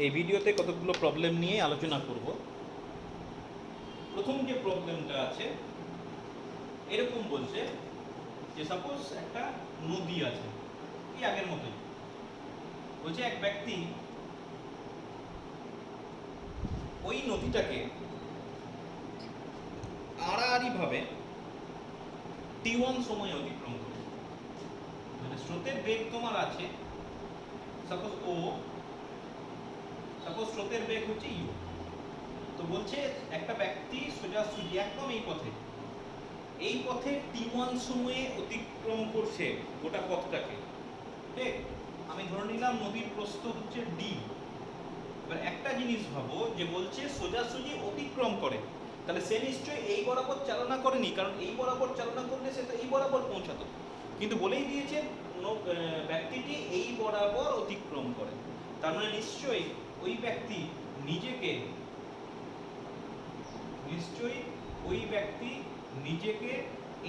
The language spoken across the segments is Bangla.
এই ভিডিওতে কতগুলো প্রবলেম নিয়ে আলোচনা করব। প্রথম যে প্রবলেমটা আছে এরকম বলছে যে সাপোজ একটা নদী আছে, এই আগের মতোই বলছে এক ব্যক্তি ওই নদীটাকে আড়াআড়িভাবে t1 সময় অতিক্রম করে। মানে স্রোতের বেগ তোমার আছে সাপোজ ও, সাপোজ স্রোতের বেগ হচ্ছে ইউ। তো বলছে একটা ব্যক্তি সোজাসুজি একদম এই পথে t1 সময়ে অতিক্রম করছে গোটা পথটাকে। ঠিক, আমি ধরে নিলাম নদীর প্রস্থ হচ্ছে ডি। এবার একটা জিনিস ভাবো যে বলছে সোজাসুজি অতিক্রম করে, তাহলে সে নিশ্চয়ই এই বরাবর চালনা করেনি, কারণ এই বরাবর চালনা করলে সে তো এই বরাবর পৌঁছাতো। কিন্তু বলেই দিয়েছে ব্যক্তিটি এই বরাবর অতিক্রম করে, তার মানে নিশ্চয়ই ওই ব্যক্তি নিজেকে নিজেকে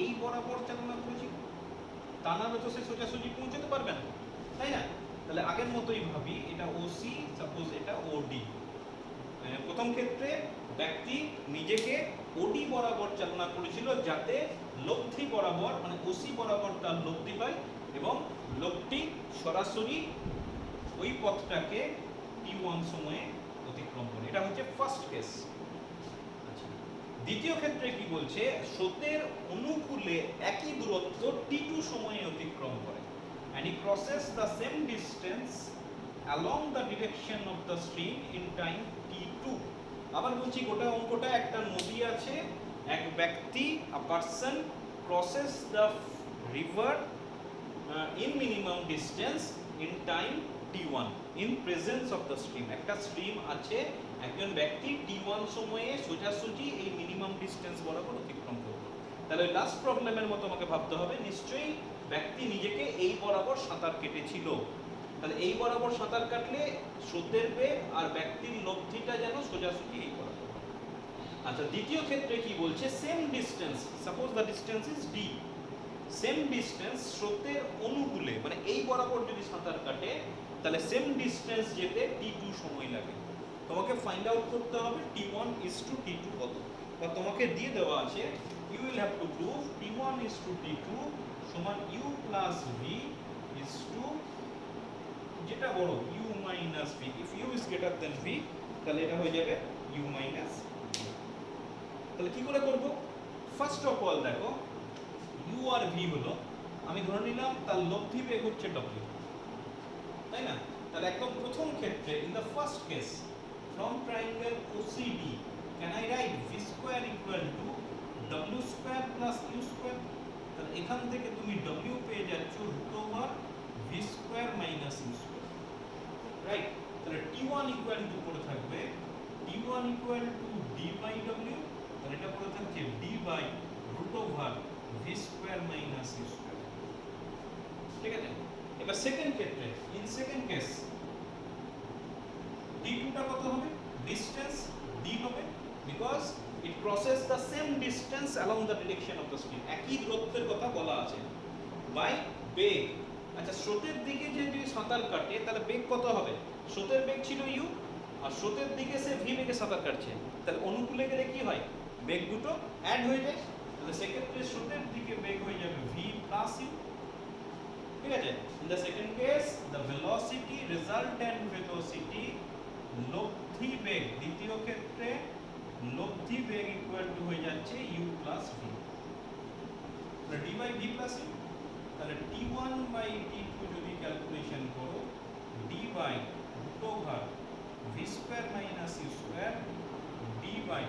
এই বরাবর চালনা করেছিল, তা নাহলে তো সে সোজাসুজি পৌঁছাতে পারবে না, তাই না? তাহলে আগের মতোই ভাবি, এটা ওসি, সাপোজ এটা ওডি। প্রথম ক্ষেত্রে ব্যক্তি নিজেকে ওডি বরাবর চালনা করেছিল যাতে লব্ধি বরাবর মানে ওসি বরাবর তার লব্ধি হয় এবং লোকটি সরাসরি ওই পথটাকে t1 সময়ে অতিক্রম করে। এটা হচ্ছে ফার্স্ট কেস। দ্বিতীয় ক্ষেত্রে কি বলছে, স্রোতের অনুকূলে একই দূরত্ব t2 সময়ে অতিক্রম করে and he crosses the same distance along the direction of the stream in time t2। আবার বলছি গোটা অঙ্কটা একটা নদী আছে, এক ব্যক্তি a person crosses the river in minimum distance in time t1 in presence of the stream। একটা স্ট্রিম আছে, একজন ব্যক্তি t1 সময়ে সোজাসুজি এই মিনিমাম ডিসটেন্স বরাবর অতিক্রম করবে। তাহলে লাস্ট প্রবলেমের মতো আমাকে ভাবতে হবে নিশ্চয়ই ব্যক্তি নিজেকে এই বরাবর সাঁতার কেটেছিল। তাহলে এই বরাবর সাঁতার কাটলে স্রোতের বেগ আর ব্যক্তির লব্ধিটা যেন সোজাসুজি এই বরাবর। আচ্ছা, দ্বিতীয় ক্ষেত্রে কি বলছে, same distance, suppose the distance is D, same distance স্রোতের অনুকূলে মানে এই বরাবর যদি সাঁতার কাটে তাহলে সেম ডিসটেন্স যেতে t2 সময় লাগে। তোমাকে ফাইন্ড আউট করতে হবে t1 is to t2 কত, বা তোমাকে দিয়ে দেওয়া আছে you will have to prove t1 is to t2 সমান u plus v is to যেটা বড় u minus v। if u is greater than v তাহলে এটা হয়ে যাবে u minus v। তাহলে কি করে করব? ফার্স্ট অফ অল দেখো, u আর v হলো, আমি ধরে নিলাম তার লব্ধি বেগ হচ্ছে w, তাই না? তাহলে একদম প্রথম ক্ষেত্রে in the first case from triangle OCD can I write v square equal to w square plus u square। তাহলে এখান থেকে তুমি w পেয়ে যাচ্ছ √over v square minus u square, right? তাহলে t1 equal to পড়ে থাকবে t1 equal to d by w, তাহলে এটা পড়ে থাকছে d by √over v square minus u square। ঠিক আছে, এবার সেকেন্ড ক্ষেত্রে ইন সেকেন্ড কেস d2 টা কত হবে? ডিসটেন্স d হবে, because it crosses the same distance along the direction of the stream. একই দূরত্বের কথা বলা আছে বাই বেগ। আচ্ছা, স্রোতের দিকে যদি সাঁতার কাটে তাহলে বেগ কত হবে? স্রোতের বেগ ছিল u, আর স্রোতের দিকে সে v বেগে সাঁতার কাটছে, তাহলে অনুকূলে গেলে কি হয়? বেগ দুটো অ্যাড হয়ে যায়, তাহলে সেক্ষেত্রে স্রোতের দিকে বেগ হয়ে যাবে v plus u। ঠিক আছে, in the second case the velocity resultant velocity লব্ধি বেগ, দ্বিতীয় ক্ষেত্রে লব্ধি বেগ ইকুয়াল টু হয়ে যাচ্ছে u প্লাস v, তাহলে d by v plus u। তাহলে t1 বাই t2 যদি ক্যালকুলেশন করো d by √over v square minus u square d by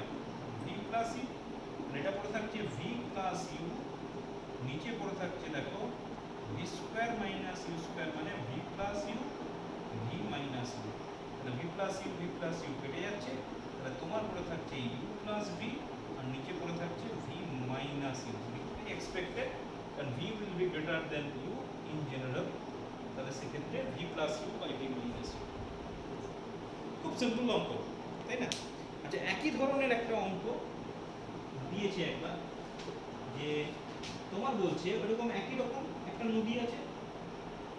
v plus u। এটা পড়ে থাকছে v প্লাস u, নিচে পড়ে থাকছে দেখো v square minus u square মানে v plus u v minus u। v plus u কেটে যাচ্ছে, তাহলে তোমার পড়ে থাকছে u প্লাস v আর নিচে পড়ে থাকছে v মাইনাস ইউ। এক্সপেক্টেড, কারণ v will be greater than u in general, তাহলে সেক্ষেত্রে v plus u by v minus u. খুব সিম্পল অঙ্ক, তাই না? আচ্ছা, একই ধরনের একটা অঙ্ক দিয়েছে একবার, যে তোমার বলছে ওরকম একই রকম একটা নদী আছে,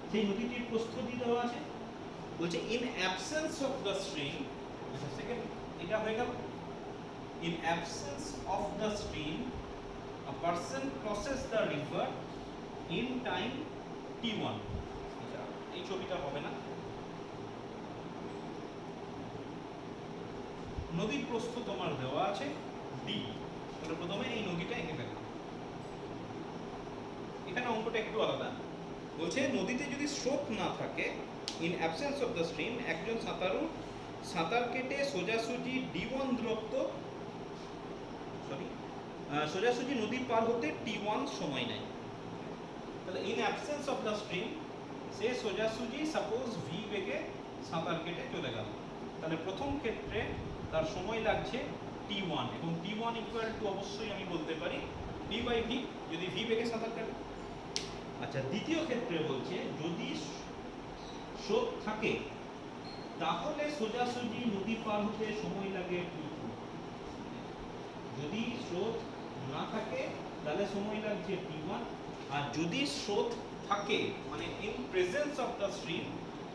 সেই নদীটির প্রস্থ দিয়ে দেওয়া আছে বলছে in absence of the stream, আচ্ছা সেকেন্ড এটা হয়ে গেল। In absence of the stream a person crosses the river in time t1, আচ্ছা এই ছবিটা হবে না, নদীর প্রস্থ তোমার দেওয়া আছে d, তাহলে প্রথমে এই নদীটা এঁকে ফেলবে। এখানে অঙ্কটা একটু আলাদা, বলছে নদীতে যদি স্রোত না থাকে, in absence of the stream, একজন সাঁতারু সাঁতার কেটে সোজাসুজি d1 দূরত্ব, সোজাসুজি নদী পার হতে t1 সময় নেয়। তাহলে in absence of the stream সে সোজাসুজি সাপোজ v বেগে সাঁতার কেটে চলে গেল, তাহলে প্রথম ক্ষেত্রে তার সময় লাগছে t1, এবং t1 ইকুয়াল টু অবশ্যই আমি বলতে পারি d বাই v, যদি v বেগে সাঁতার কাটে। আচ্ছা দ্বিতীয় ক্ষেত্রে বলছে যদি স্রোত থাকে তাহলে সোজাসুজি নদী পার হতে সময় লাগে t2, যদি স্রোত না থাকে তাহলে সময় লাগছে t1, আর যদি স্রোত থাকে মানে in presence of the stream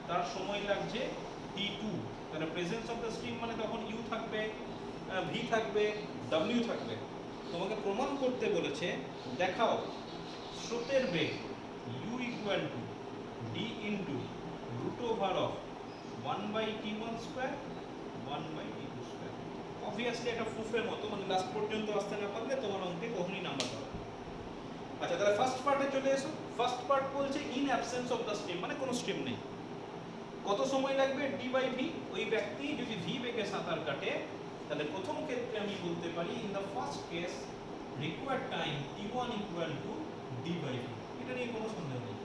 তার সময় লাগছে t2। তাহলে প্রেজেন্স অফ দ্য স্ট্রিম মানে তখন u থাকবে, v থাকবে, w থাকবে। তোমাকে প্রমাণ করতে বলেছে, দেখাও স্রোতের বেগ u equal to d into root over of 1 by t1 square 1 by t2 square. Obviously এটা প্রুফের মতো, মানে লাস্ট পর্যন্ত আসতে না পারলে তোমার অঙ্কে কখনোই নাম্বার পাবে। আচ্ছা তাহলে ফার্স্ট পার্টে চলে এসো। ফার্স্ট পার্ট বলছে in absence of the stream, মানে কোনো স্ট্রিম নেই, কত সময় লাগবে d বাই v। ওই ব্যক্তি যদি v বেগে সাঁতার কাটে তাহলে প্রথম ক্ষেত্রে আমি বলতে পারি in the first case required time t1 equal to d by v, এটা নিয়ে কোনো সন্দেহ নেই।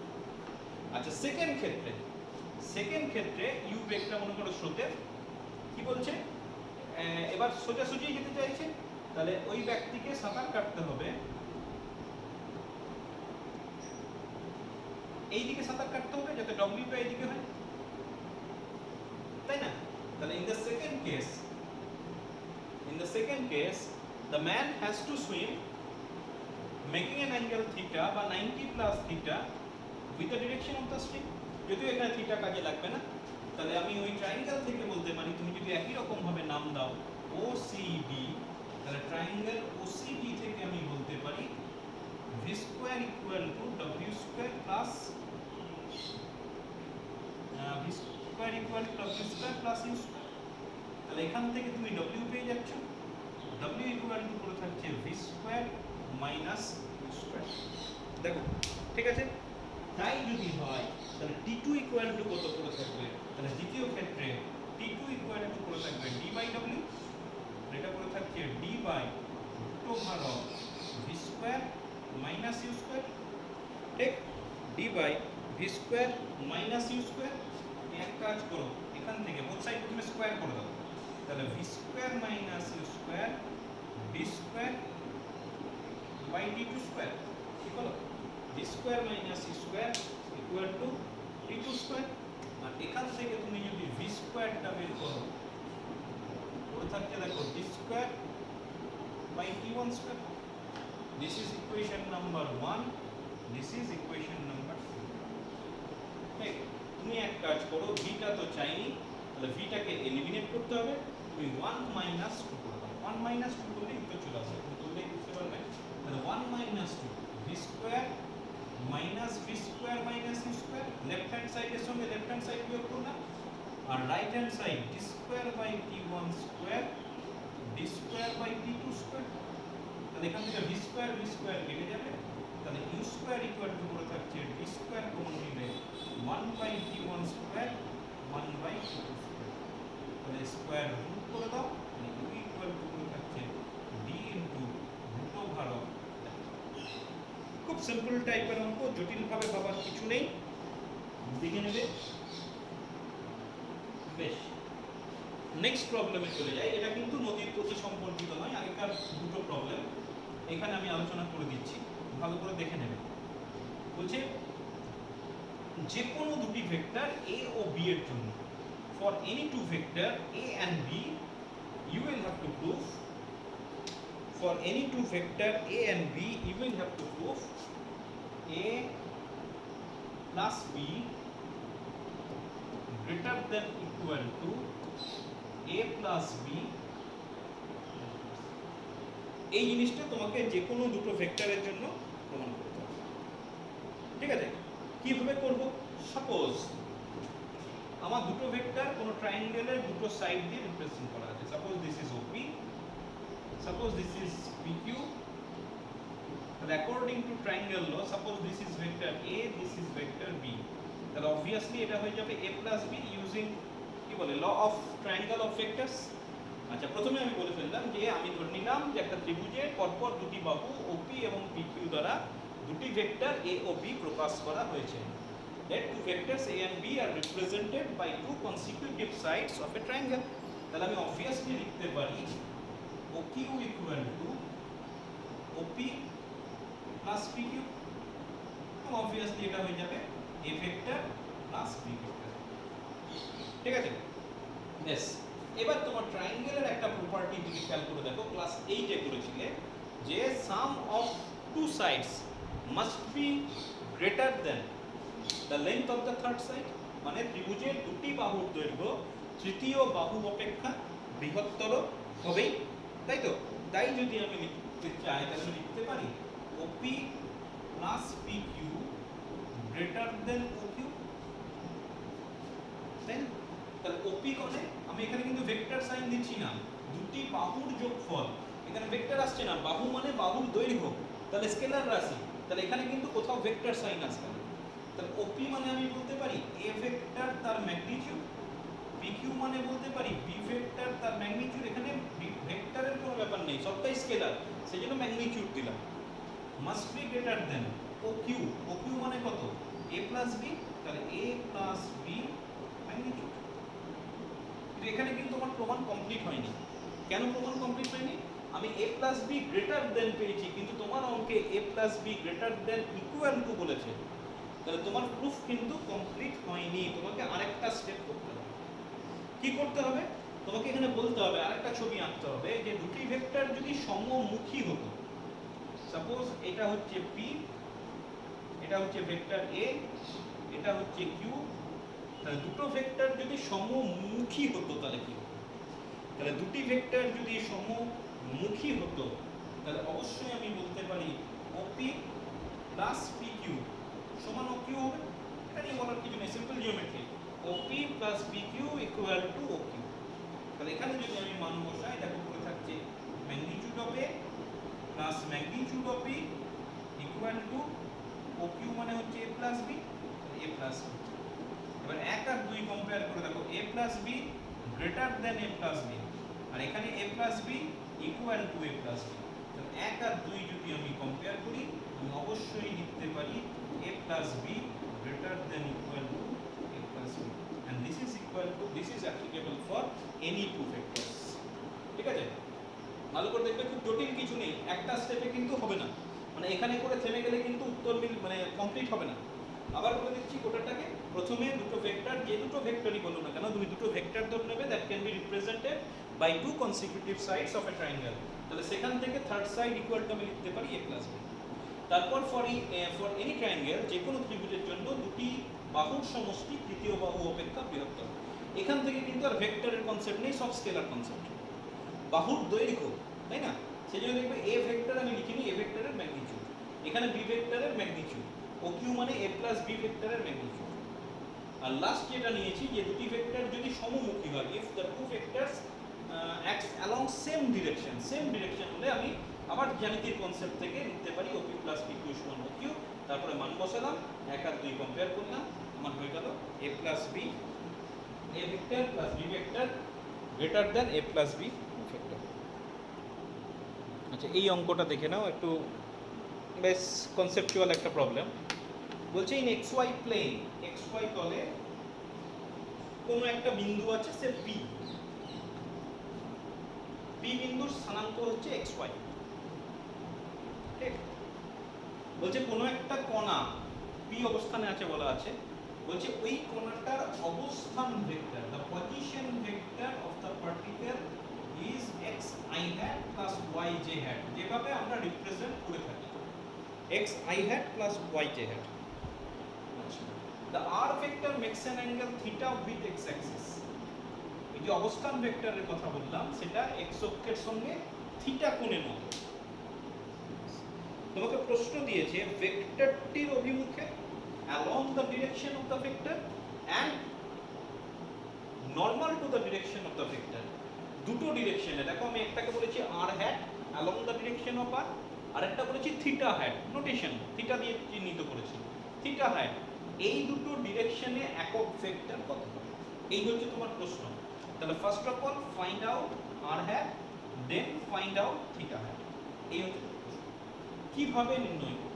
আচ্ছা সেকেন্ড ক্ষেত্রে u বেগটা মনে করো স্রোতের, কি বলছে এবার সোজাসুজি যেতে চাইছে, তাহলে ওই ব্যক্তিকে সাঁতার কাটতে হবে এই দিকে, সাঁতার কাটতে হবে যাতে w টা এইদিকে হয়, তাই না? তাহলে in the second case the man has to swim making an angle theta বা 90 plus theta with the direction of the stream। যদিও এখানে থিটা কাজে লাগবে না, তাহলে আমি ওই ট্রায়াঙ্গেল থেকে বলতে পারি, তুমি যদি একই রকম ভাবে নাম দাও OCD, তাহলে ট্রায়াঙ্গেল OCD থেকে আমি বলতে পারি v square equal two w square plus v square equal two w square plus u square. তাহলে এখান থেকে তুমি w পেয়ে যাচ্ছ, w ইকুয়াল টু করে থাকছে v square minus u square. দেখো ঠিক আছে, তাই যদি হয় তাহলে t2 ইকুয়াল টু কত করে থাকবে, তাহলে দ্বিতীয় ক্ষেত্রে t2 ইকুয়াল টু করে থাকবে d বাই w, এটা করে থাকছে d by root over of v square minus u square, ঠিক d by v square minus u square. এক কাজ করো, এখান থেকে বোথ সাইড তুমি স্কয়ার করে দাও, তাহলে v square minus u square d square by d2 square, ঠিক হলো? d square minus u square equal to d2 square. আর এখান থেকে তুমি যদি v স্কয়ারটা বের করো, পড়ে থাকছে দেখো d square by t1 square. This is equation number 1, this is equation number 2। ঠিক, তুমি এক কাজ করো, v টা তো চাইনি, তাহলে v টাকে এলিমিনেট করতে হবে, তুমি 1 মাইনাস 2 করে দাও, 1 মাইনাস 2 করলে উত্তর চলে আসবে, তুমি করলেই বুঝতে পারবে। তাহলে 1 minus 2 v square minus v square minus u square, left hand সাইডের সঙ্গে লেফট হ্যান্ড সাইড বিয়োগ করলাম, আর right hand side d square by t1 square d square by t2 square. তাহলে এখান থেকে v স্কয়ার কেটে যাবে, তাহলে u স্কয়ার ইকুয়াল টু করে থাকছে d স্কয়ার কমন নিলে 1 by t1 square 1 by t2 square. তাহলে স্কয়ার রুট করে দাও, তাহলে u ইকুয়াল টু করে থাকছে d into root over of. খুব সিম্পল টাইপের অঙ্ক, জটিল ভাবে ভাবার কিছু নেই, দেখে নেবে। বেশ, নেক্সট প্রবলেমে চলে যাই। এটা কিন্তু নদীর প্রতি সম্পর্কিত নয়, আগেকার দুটো প্রবলেম এখানে আমি আলোচনা করে দিচ্ছি, ভালো করে দেখে নেবে। বলছে যে কোনো দুটি ভেক্টর a ও b এর জন্য, for any two vector a and b you will have to prove, for any two vector a and b you will have to prove a plus b, b greater than equal to a plus b, এই জিনিসটা তোমাকে যে কোনো দুটো ভেক্টরের জন্য প্রমাণ করতে হবে। ঠিক আছে, কিভাবে করব? সাপোজ আমার দুটো ভেক্টর কোনো ট্রায়াঙ্গেলের দুটো সাইড দিয়ে রিপ্রেজেন্ট করা আছে। Suppose this is OP, suppose this is PQ. তাহলে according to triangle law, suppose this is vector A, this is vector B, তাহলে অবভিয়াসলি এটা হয়ে যাবে a প্লাস বি ইউজিং কি বলে law of triangle of vectors. আচ্ছা, প্রথমে আমি বলে ফেললাম যে আমি ধরে নিলাম যে একটা ত্রিভুজের পরপর দুটি বাহু ওপি এবং পিকিউ দ্বারা দুটি ভেক্টর এ ও বি প্রকাশ করা হয়েছে। That two vectors a and b are represented by two consecutive sides of a triangle. তাহলে আমি obviously লিখতে পারি OQ equal to OP plus PQ, এবং obviously এটা হয়ে যাবে a vector plus b vector। ঠিক আছে, বেশ। এবার তোমার ট্রায়াঙ্গেলের একটা প্রপার্টি তুমি খেয়াল করে দেখো, ক্লাস 8 এ করেছিলে যে sum of two sides must be greater than the length of the third side, মানে ত্রিভুজের দুটি বাহুর দৈর্ঘ্য তৃতীয় বাহু অপেক্ষা বৃহত্তর হবেই, তাই তো? তাই যদি আমি লিখতে চাই তাহলে লিখতে পারি OP plus PQ greater than OQ, তাই না? তাহলে OP কোণে আমি এখানে কিন্তু ভেক্টর সাইন দিচ্ছি না, দুটি বাহুর যোগফল, এখানে ভেক্টর আসছে না, বাহু মানে বাহুর দৈর্ঘ্য, তাহলে স্কেলার রাশি, তাহলে এখানে কিন্তু কোথাও ভেক্টর সাইন আসবে না। তাহলে OP মানে আমি বলতে পারি a ভেক্টর তার ম্যাগনিটিউড, PQ মানে বলতে পারি b ভেক্টর তার ম্যাগনিটিউড। এখানে ভেক্টরের কোনো ব্যাপার নেই, সবটাই স্কেলার, সেজন্য ম্যাগনিটিউড দিলাম। Must be greater then OQ, OQ মানে কত? a প্লাস b, তাহলে a প্লাস b ম্যাগনিটিউড। কিন্তু এখানে কিন্তু আমার প্রমাণ কমপ্লিট হয়নি। কেন প্রমাণ কমপ্লিট হয়নি? আমি a plus b greater than পেয়েছি, কিন্তু তোমার অঙ্কে a plus b greater than equal to বলেছে, তাহলে তোমার প্রুফ কিন্তু কমপ্লিট হয়নি, তোমাকে আরেকটা স্টেপ করতে হবে। কি করতে হবে? তোমাকে এখানে বলতে হবে, আরেকটা ছবি আঁকতে হবে যে দুটি ভেক্টর যদি সমমুখী হতো, সাপোজ এটা হচ্ছে p, এটা হচ্ছে ভেক্টর a, এটা হচ্ছে q, তাহলে দুটো ভেক্টর যদি সমমুখী হতো তাহলে কি হতো? তাহলে দুটি ভেক্টর যদি সমমুখী হতো তাহলে অবশ্যই আমি বলতে পারি OP প্লাস PQ সমান OQ হবে। এটা নিয়ে বলার কিছু নেই, simple geometry. OP plus PQ equal to OQ। তাহলে এখানে যদি আমি মান বসাই, দেখো পড়ে থাকছে magnitude of A plus magnitude of B equal to OQ মানে হচ্ছে A plus B, A plus B। এবার 1 আর 2 কম্পেয়ার করে দেখো, A plus B greater than A plus B, আর এখানে A plus B equal to A plus B। তাহলে 1 আর 2 যদি আমি কম্পেয়ার করি, আমি অবশ্যই লিখতে পারি A plus B greater than equal to A plus B, and this is equal to, this is applicable for any two vectors। ঠিক আছে, ভালো করে দেখবে, খুব জটিল কিছু নেই, একটা স্টেপে কিন্তু হবে না, মানে এখানে করে থেমে গেলে কিন্তু উত্তর মানে কমপ্লিট হবে না। আবার বলে দিচ্ছি গোটাটাকে, প্রথমে দুটো ভেক্টর, যে দুটো ভেক্টরই বলো না কেন, দুটো ভেক্টর ধরে নেবে that can be represented by two consecutive sides of a triangle, তাহলে সেখান থেকে থার্ড সাইড ইকুয়াল টু আমি লিখতে পারি A plus B। তারপর ফর এনি ট্রায়াঙ্গেল, যে কোনো ত্রিভুজের জন্য দুটি বাহুর সমষ্টি তৃতীয় বাহু অপেক্ষা বৃহত্তর। এখান থেকে কিন্তু আর ভেক্টরের কনসেপ্ট নেই, সব স্কেলার কনসেপ্ট। বাহুর দৈর্ঘ্য, তাই না? সেই জন্য দেখবে A ভেক্টর আমি লিখিনি, A ভেক্টরের ম্যাগনিটিউড, এখানে B ভেক্টরের ম্যাগনিটিউড, OQ মানে A plus B ভেক্টরের ম্যাগনিটিউড। আর লাস্ট যেটা নিয়েছি, যে দুটি ভেক্টর যদি সমমুখী হয়, if the two vectors acts along same direction, same direction হলে আমি আবার জ্যামিতির কনসেপ্ট থেকে লিখতে পারি OP প্লাস PQ সমান OQ, তারপরে মান বসালাম, 1 আর 2 কম্পেয়ার করলাম, আমার হয়ে গেল A plus B, A vector plus B vector greater than A plus B vector. আচ্ছা, এই অঙ্কটা দেখে নাও, একটু বেশ কনসেপচুয়াল একটা প্রবলেম। বলছে ইন XY প্লেন, XY তলে কোনো একটা বিন্দু আছে, সে P, P বিন্দুর স্থানাঙ্ক হচ্ছে XY। ঠিক, বলছে কোনো একটা কণা P অবস্থানে আছে বলা আছে, বলছে ওই কণাটার অবস্থান vector, the position vector of the particle is xi hat plus yj hat, যেভাবে আমরা রিপ্রেজেন্ট করে থাকি xi hat plus yj hat। আচ্ছা, the r vector makes an angle theta with x axis. এই যে অবস্থান ভেক্টরের কথা বললাম সেটা x অক্ষের সঙ্গে থিটা কোণের মতো। তোমাকে প্রশ্ন দিয়েছে ভেক্টরটির অভিমুখে along the direction of the vector and normal to the direction of the vector, দুটো ডিরেকশনে। দেখো আমি একটাকে বলেছি r hat along the direction of r, আর একটা বলেছি থিটা hat, নোটেশন থিটা দিয়ে চিহ্নিত করেছি, থিটা hat। এই দুটো ডিরেকশনে একক ভেক্টর কত হবে, এই হচ্ছে তোমার প্রশ্ন। তাহলে first of all find out r hat, then find out theta hat। এই হচ্ছে প্রশ্ন। কিভাবে নির্ণয় করব,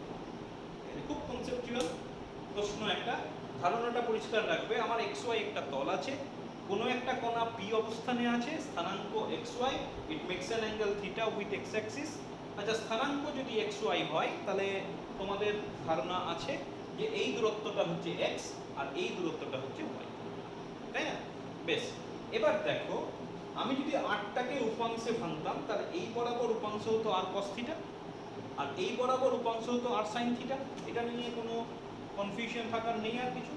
খুব কনসেপচুয়াল প্রশ্ন একটা। ধারণাটা পরিষ্কার রাখবে, আমার xy একটা তল আছে, কোনো একটা কোণা p অবস্থানে আছে, স্থানাঙ্ক xy, it makes an angle theta with x axis. আচ্ছা, স্থানাঙ্ক যদি xy হয় তাহলে তোমাদের ধারণা আছে যে এই দূরত্বটা হচ্ছে x আর এই দূরত্বটা হচ্ছে y, তাই না? বেশ, এবার দেখো আমি যদি আটটাকে উপাংশে ভাঙতাম তাহলে এই বরাবর উপাংশ হতো r cos থিটা, আর এই বরাবর উপাংশ হতো r sin থিটা। এটা নিয়ে কোনো কনফিউশন থাকার নেই আর কিছু।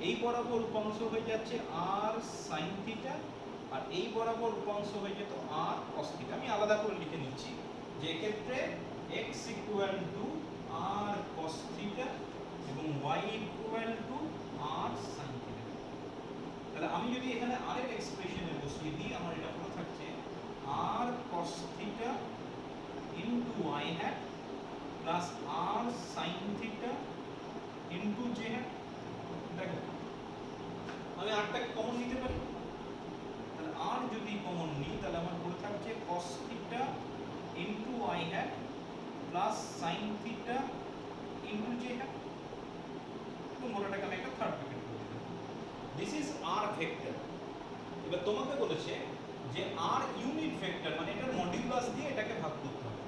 এই বরাবর উপাংশ হয়ে যাচ্ছে r sin থিটা, আর এই বরাবর উপাংশ হয়ে যেত r cos থিটা। আমি আলাদা করে লিখে নিচ্ছি যে এক্ষেত্রে x equal to r cos theta এবং y equal to r sin theta. তাহলে আমি যদি এখানে আরেক এক্সপ্রেশনে বসিয়ে দিই, আমার এটা পুরো থাকছে r cos theta into y hat plus r sin theta into j hat। দেখো আমি আরটাকে কমন নিতে পারি, তাহলে r যদি কমন নিই তাহলে আমার পুরো থাকছে cos theta into y hat plus sin theta into j hat। তো মোটাটাকে আমি একটা থার্ড ব্র্যাকেট করে দিলাম। This is r vector. এবার তোমাকে বলেছে যে r ইউনিট ভেক্টর, মানে এটার মডিউলাস দিয়ে এটাকে ভাগ করতে হবে।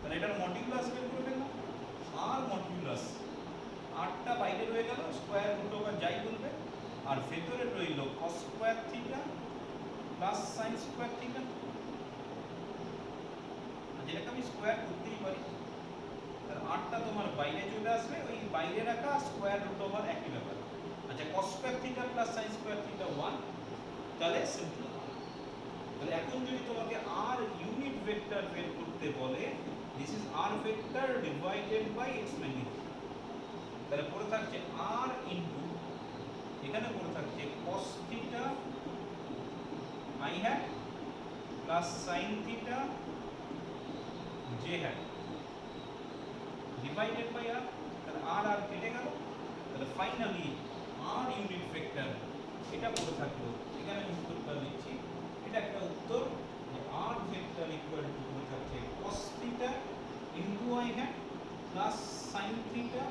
তাহলে এটার মডিউলাস বের করে ফেললাম, r মডিউলাস, আটটা বাইরে রয়ে গেল, স্কয়ার রুট ওভার যাই বলবে, আর ভেতরে রইল cos square theta plus sin square theta, যেটাকে আমি স্কয়ার করতেই পারি। তাহলে আটটা তোমার বাইরে চলে আসবে, ওই বাইরে রাখা স্কয়ার রুট ওভার একই ব্যাপার। আচ্ছা, cos square theta plus sin square theta 1, তাহলে সিম্পল। তাহলে এখন যদি তোমাকে r ইউনিট ভেক্টর বের করতে বলে, this is r vector divided by its magnitude. তাহলে পড়ে থাকছে r ইনটু, এখানে পড়ে থাকছে cos theta i hat plus sin theta j hat divided by r। তাহলে r আর কেটে গেল, তাহলে ফাইনালি r ইউনিট ভেক্টর এটা পড়ে থাকলো। এখানে উত্তরটা লিখছি, এটা একটা উত্তর যে r ভেক্টর ইকুয়াল টু পড়ে থাকছে cos theta into i hat plus sin theta.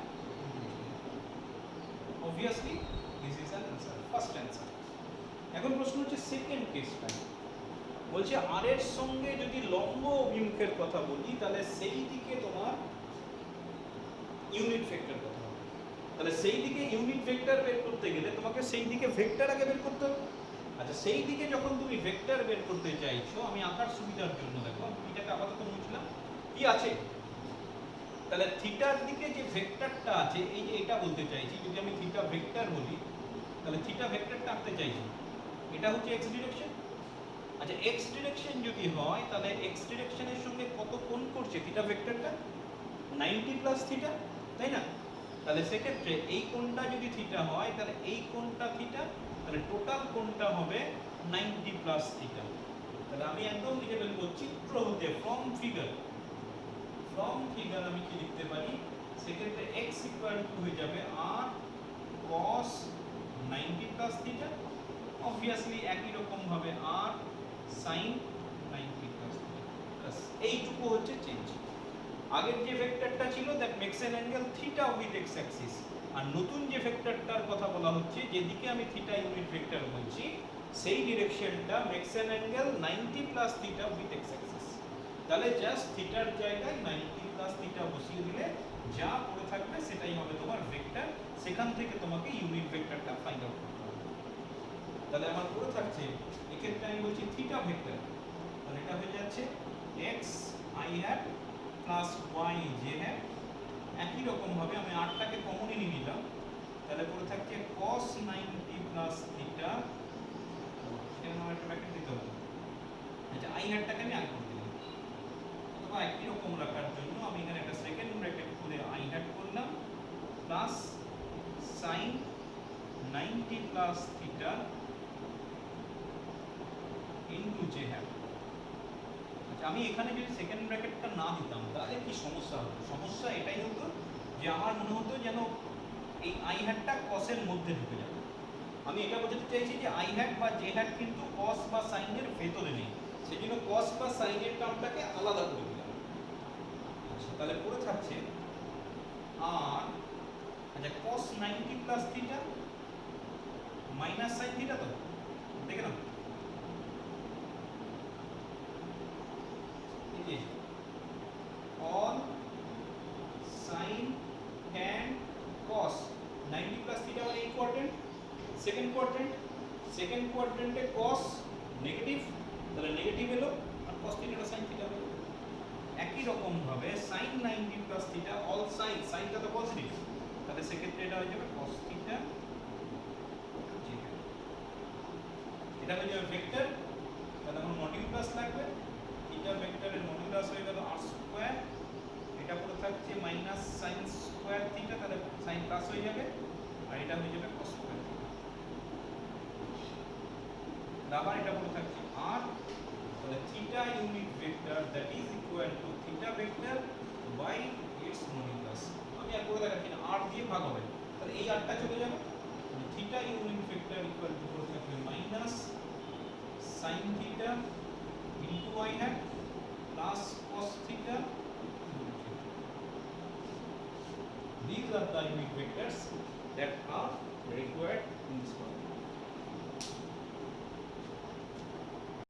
Obviously this is an answer, first answer. এখন প্রশ্ন হচ্ছে সেকেন্ড কেসটা, বলছে r এর সঙ্গে যদি লম্ব অভিমুখের কথা বলি তাহলে সেই দিকে তোমার ইউনিট ভেক্টর কথা হবে। তাহলে সেই দিকে ইউনিট ভেক্টর বের করতে গেলে তোমাকে সেই দিকে ভেক্টর আগে বের করতে হবে। আচ্ছা, সেই দিকে যখন তুমি ভেক্টর বের করতে চাইছো, আমি আঁকার সুবিধার জন্য দেখো এটাকে আপাতত মুছলাম, কি আছে, তাহলে থিটার দিকে যে ভেক্টরটা আছে, এই যে এটা বলতে চাইছি, যদি আমি থিটা ভেক্টর বলি তাহলে থিটা ভেক্টরটা আঁকতে চাইছি, এটা হচ্ছে x ডিরেকশন। আচ্ছা, x ডিরেকশন যদি হয় তাহলে x ডিরেকশনের সঙ্গে কত কোণ করছে থিটা ভেক্টরটা, 90 প্লাস থিটা, তাই না? তাহলে সেক্ষেত্রে এই কোণটা যদি থিটা হয় তাহলে এই কোণটা থিটা, তাহলে টোটাল কোণটা হবে 90 প্লাস থিটা। তাহলে আমি একদম লিখে ফেলবো চিত্র হতে, ফ্রম ফিগার আমি কি লিখতে পারি, সেক্ষেত্রে x ইকুয়াল টু হয়ে যাবে r cos 90 plus theta, obviously একই রকম ভাবে r sin 90 প্লাস থিটা। এইটুকু হচ্ছে চেঞ্জ। আগের যে ভেক্টরটা ছিল that makes an angle theta with x axis, আর নতুন যে ভেক্টরটার কথা বলা হচ্ছে, যেদিকে আমি থিটা ইউনিট ভেক্টর বলছি, সেই ডিরেকশনটা makes an angle 90 plus theta with x axis. তাহলে জাস্ট থিটার জায়গায় 90 প্লাস থিটা বসিয়ে দিলে যা পড়ে থাকবে সেটাই হবে তোমার ভেক্টর, সেখান থেকে তোমাকে ইউনিট ভেক্টরটা ফাইন্ড আউট করতে হবে। তাহলে আমার পড়ে থাকছে, এক্ষেত্রে আমি বলছি থিটা ভেক্টর, তাহলে এটা হয়ে যাচ্ছে x i hat plus y j hat। একই রকম ভাবে আমি 8টাকে কমনই নিয়ে নিলাম, তাহলে পড়ে থাকছে cos 90 প্লাস থিটা, এখানে আমার একটা ব্র্যাকেট দিতে হবে। আচ্ছা আই হ্যাটটাকে আমি আগে করে দিলাম, অথবা একই রকম রাখার জন্য আমি এখানে একটা সেকেন্ড ব্র্যাকেট করে আই হ্যাট করলাম plus sin 90 plus theta into j hat. আচ্ছা আমি এখানে যদি সেকেন্ড ব্র্যাকেটটা না দিতাম তাহলে কি সমস্যা হতো? সমস্যা এটাই হতো যে আমার মনে হতো যেন এই আই হ্যাটটা কসের মধ্যে ঢুকে যাবে। আমি এটা বোঝাতে চাইছি যে আই হ্যাট বা জে হ্যাট কিন্তু কস বা সাইনের ভেতরে নেই, সেই জন্য কস বা সাইনের টার্মটাকে আলাদা করে দিলাম। আচ্ছা তাহলে পড়ে থাকছে আর আচ্ছা cos 90 plus theta minus sine theta, তো দেখে নাও এই যে all sin tan cos 90 plus theta মানে এই কোয়াড্রেন্ট, সেকেন্ড কোয়াড্রেন্টে cos নেগেটিভ, তাহলে নেগেটিভ এলো আর cos থিটাটা sin থিটা হলো। একই রকম ভাবে sin 90 plus theta all sine, সাইনটা তো পজিটিভ, তাহলে সেক্ষেত্রে এটা হয়ে যাবে cos থিটা। এটা হয়ে যাবে ভেক্টর, তাহলে আমার মডিউলাস লাগবে, থিটা ভেক্টরের মডিউলাস হয়ে গেল r স্কয়ার, এটা পুরো থাকছে মাইনাস sin স্কয়ার থিটা, তাহলে sin প্লাস হয়ে যাবে আর এটা হয়ে যাবে cos স্কয়ার থিটা। আবার এটা পুরো থাকছে r, তাহলে theta unit vector that is equal to theta vector by its modulus. আমি আর করে দেখাচ্ছি না, r দিয়ে ভাগ হবে, তাহলে এই rটা চলে যাবে, theta unit vector equal to পুরো থাকবে minus sin theta into y hat plus cos theta. These are the unit vectors that are required in this problem.